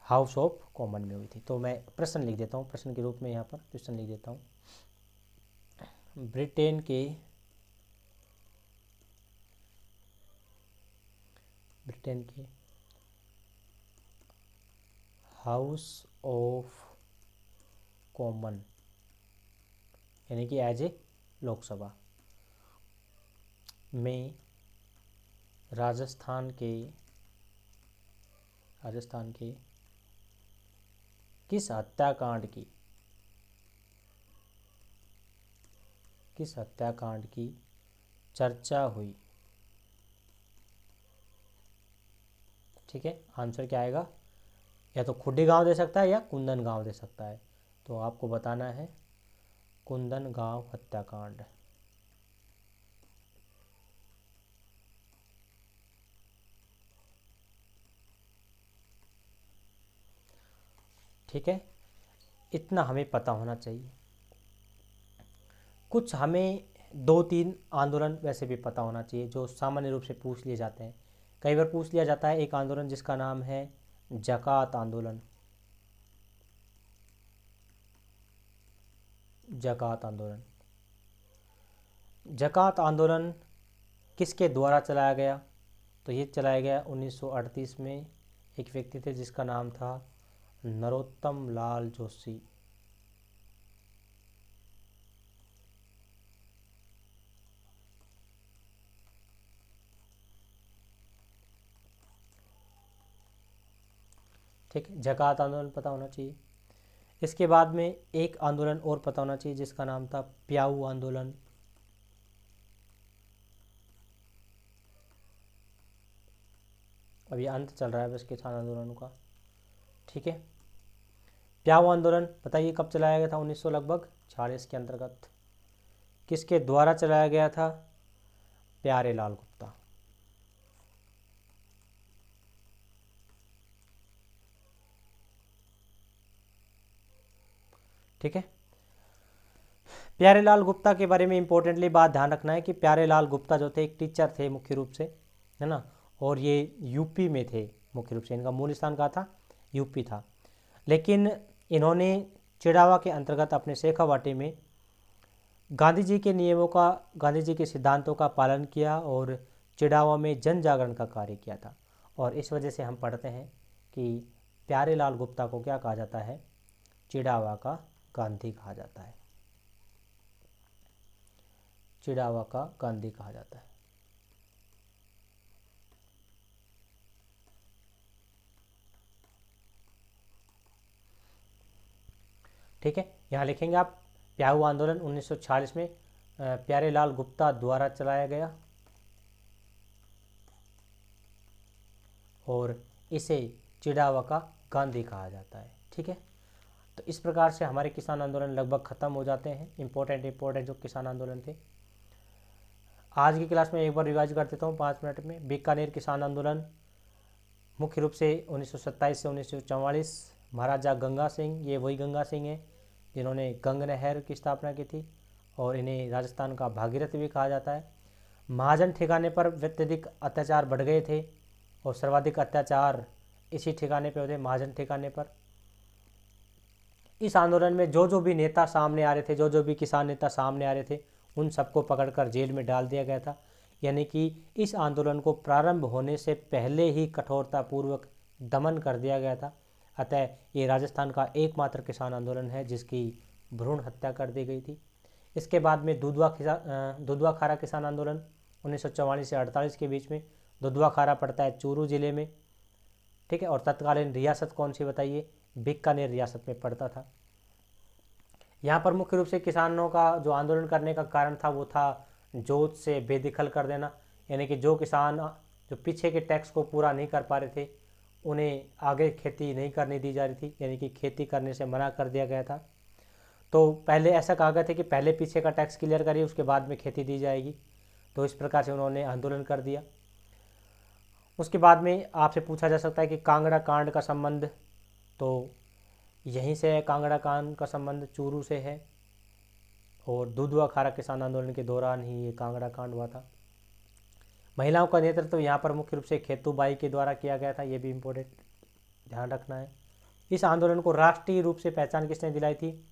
S1: हाउस ऑफ कॉमन में हुई थी। तो मैं प्रश्न लिख देता हूँ, प्रश्न के रूप में यहाँ पर क्वेश्चन लिख देता हूँ। ब्रिटेन के हाउस ऑफ कॉमन यानी कि एज ए लोकसभा में राजस्थान के किस हत्याकांड की चर्चा हुई। ठीक है, आंसर क्या आएगा, या तो खुड्डी गांव दे सकता है या कुंदन गांव दे सकता है। तो आपको बताना है कुंदन गांव हत्याकांड। ठीक है, इतना हमें पता होना चाहिए। कुछ हमें 2-3 आंदोलन वैसे भी पता होना चाहिए जो सामान्य रूप से पूछ लिए जाते हैं। कई बार पूछ लिया जाता है एक आंदोलन जिसका नाम है ज़कात आंदोलन। ज़कात आंदोलन, ज़कात आंदोलन किसके द्वारा चलाया गया? तो ये चलाया गया 1938 में। एक व्यक्ति थे जिसका नाम था नरोत्तम लाल जोशी। ठीक है, ज़कात आंदोलन पता होना चाहिए। इसके बाद में एक आंदोलन और पता होना चाहिए जिसका नाम था प्याऊ आंदोलन। अभी अंत चल रहा है बस किसान आंदोलन का। ठीक है, प्याऊ आंदोलन बताइए कब चलाया गया था? 1900 लगभग 46 के अंतर्गत। किसके द्वारा चलाया गया था? प्यारे लाल गुप्ता। ठीक है, प्यारे लाल गुप्ता के बारे में इंपॉर्टेंटली बात ध्यान रखना है कि प्यारे लाल गुप्ता जो थे एक टीचर थे मुख्य रूप से, है ना, और ये यूपी में थे मुख्य रूप से। इनका मूल स्थान कहाँ था? यूपी था। लेकिन इन्होंने चिड़ावा के अंतर्गत अपने शेखावाटी में गांधी जी के नियमों का, गांधी जी के सिद्धांतों का पालन किया और चिड़ावा में जन जागरण का कार्य किया था। और इस वजह से हम पढ़ते हैं कि प्यारे लाल गुप्ता को क्या कहा जाता है? चिड़ावा का गांधी कहा जाता है। चिड़ावा का गांधी कहा जाता है। ठीक है, यहाँ लिखेंगे आप प्याऊ आंदोलन 1946 में प्यारे लाल गुप्ता द्वारा चलाया गया और इसे चिड़ावा का गांधी कहा जाता है। ठीक है, तो इस प्रकार से हमारे किसान आंदोलन लगभग ख़त्म हो जाते हैं। इंपॉर्टेंट जो किसान आंदोलन थे। आज की क्लास में एक बार रिवाइज कर देता हूँ 5 मिनट में। बीकानेर किसान आंदोलन मुख्य रूप से 1927 से 1944। महाराजा गंगा सिंह, ये वही गंगा सिंह हैं जिन्होंने गंग नहर की स्थापना की थी और इन्हें राजस्थान का भागीरथ भी कहा जाता है। महाजन ठिकाने पर अत्यधिक अत्याचार बढ़ गए थे और सर्वाधिक अत्याचार इसी ठिकाने पे होते, महाजन ठिकाने पर। इस आंदोलन में जो भी नेता सामने आ रहे थे, जो भी किसान नेता सामने आ रहे थे, उन सबको पकड़कर जेल में डाल दिया गया था। यानी कि इस आंदोलन को प्रारंभ होने से पहले ही कठोरतापूर्वक दमन कर दिया गया था। अतः ये राजस्थान का एकमात्र किसान आंदोलन है जिसकी भ्रूण हत्या कर दी गई थी। इसके बाद में दुधवा खारा किसान आंदोलन 1944 से 48 के बीच में। दुधवा खारा पड़ता है चूरू जिले में। ठीक है, और तत्कालीन रियासत कौन सी बताइए? बीकानेर रियासत में पड़ता था। यहाँ पर मुख्य रूप से किसानों का जो आंदोलन करने का कारण था वो था जोत से बेदखल कर देना। यानी कि जो किसान जो पीछे के टैक्स को पूरा नहीं कर पा रहे थे उन्हें आगे खेती नहीं करने दी जा रही थी, यानी कि खेती करने से मना कर दिया गया था। तो पहले ऐसा कहा गया था कि पहले पीछे का टैक्स क्लियर करिए उसके बाद में खेती दी जाएगी। तो इस प्रकार से उन्होंने आंदोलन कर दिया। उसके बाद में आपसे पूछा जा सकता है कि कांगड़ा कांड का संबंध, तो यहीं से है। कांगड़ा कांड का संबंध चूरू से है और दुधवा खारा किसान आंदोलन के दौरान ही ये कांगड़ा कांड हुआ था। महिलाओं का नेतृत्व तो यहाँ पर मुख्य रूप से खेतूबाई के द्वारा किया गया था, ये भी इम्पोर्टेंट ध्यान रखना है। इस आंदोलन को राष्ट्रीय रूप से पहचान किसने दिलाई थी?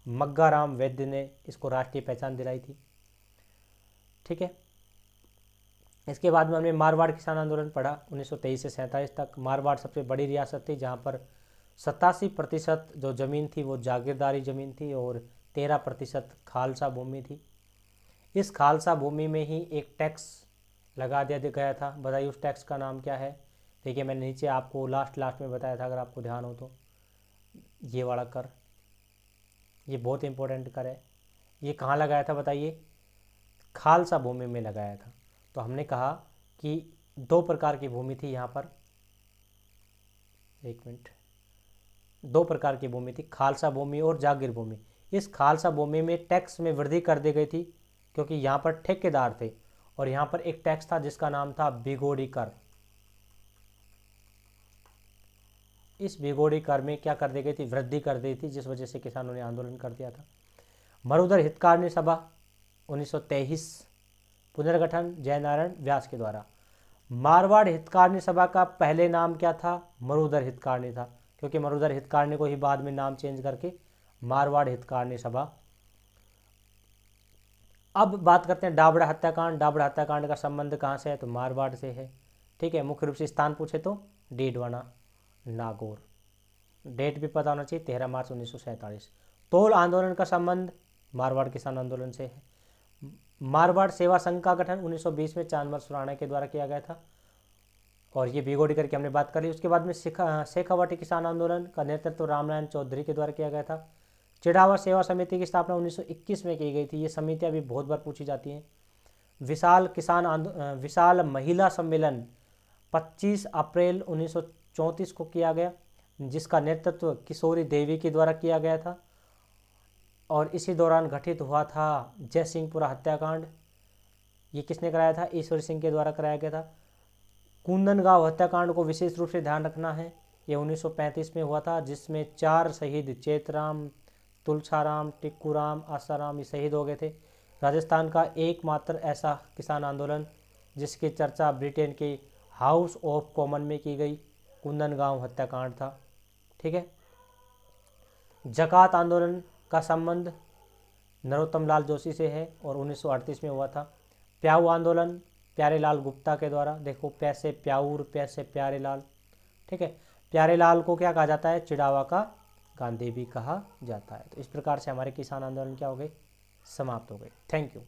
S1: मग्गाराम वैद्य ने इसको राष्ट्रीय पहचान दिलाई थी। ठीक है, इसके बाद में हमने मारवाड़ किसान आंदोलन पढ़ा 1923 से 1947 तक। मारवाड़ सबसे बड़ी रियासत थी जहाँ पर 87% जो ज़मीन थी वो जागीरदारी ज़मीन थी और 13% खालसा भूमि थी। इस खालसा भूमि में ही एक टैक्स लगा दिया गया था। बताइए उस टैक्स का नाम क्या है? देखिए मैंने नीचे आपको लास्ट में बताया था, अगर आपको ध्यान हो तो। ये वाला कर, ये बहुत इंपॉर्टेंट कर है। ये कहाँ लगाया था बताइए? खालसा भूमि में लगाया था। तो हमने कहा कि 2 प्रकार की भूमि थी यहाँ पर। 1 मिनट, 2 प्रकार की भूमि थी, खालसा भूमि और जागीर भूमि। इस खालसा भूमि में टैक्स में वृद्धि कर दी गई थी क्योंकि यहाँ पर ठेकेदार थे और यहाँ पर एक टैक्स था जिसका नाम था बिगोड़ी कर। इस बिगोड़ी कर में क्या कर दी गई थी? वृद्धि कर दी थी, जिस वजह से किसानों ने आंदोलन कर दिया था। मरुधर हितकारिणी सभा 1923 पुनर्गठन जयनारायण व्यास के द्वारा। मारवाड़ हितकारिणी सभा का पहले नाम क्या था? मरुधर हितकारिणी था, क्योंकि मरुधर हितकारिणी को ही बाद में नाम चेंज करके मारवाड़ हितकारिणी सभा। अब बात करते हैं डाबड़ा हत्याकांड। डाबड़ा हत्याकांड का संबंध कहाँ से है? तो मारवाड़ से है। ठीक है, मुख्य रूप से स्थान पूछे तो डीडवाना, नागौर। डेट भी पता होना चाहिए, 13 मार्च 1947। तोल आंदोलन का संबंध मारवाड़ किसान आंदोलन से है। मारवाड़ सेवा संघ का गठन 1920 में चांदमल सुराणा के द्वारा किया गया था, और ये भिगोड़ी करके हमने बात कर ली। उसके बाद में शेखावाटी किसान आंदोलन का नेतृत्व रामनारायण चौधरी के द्वारा किया गया था। चिड़ावा सेवा समिति की स्थापना 1921 में की गई थी। ये समितियाँ भी बहुत बार पूछी जाती हैं। विशाल महिला सम्मेलन 25 अप्रैल 1934 को किया गया, जिसका नेतृत्व किशोरी देवी के द्वारा किया गया था, और इसी दौरान घटित हुआ था जयसिंहपुरा हत्याकांड। ये किसने कराया था? ईश्वर सिंह के द्वारा कराया गया था। कुंदनगांव हत्याकांड को विशेष रूप से ध्यान रखना है, ये 1935 में हुआ था, जिसमें 4 शहीद चेतराम, तुलसाराम, टिक्कूराम, आसाराम ये शहीद हो गए थे। राजस्थान का एकमात्र ऐसा किसान आंदोलन जिसकी चर्चा ब्रिटेन के हाउस ऑफ कॉमन में की गई कुंदनगांव हत्याकांड था। ठीक है। जकात आंदोलन का संबंध नरोत्तम लाल जोशी से है और 1938 में हुआ था। प्याऊ आंदोलन प्यारेलाल गुप्ता के द्वारा। देखो, पैसे प्याऊर, पैसे प्यारेलाल। ठीक है, प्यारेलाल को क्या कहा जाता है? चिड़ावा का गांधी भी कहा जाता है। तो इस प्रकार से हमारे किसान आंदोलन क्या हो गए? समाप्त हो गए। Thank you.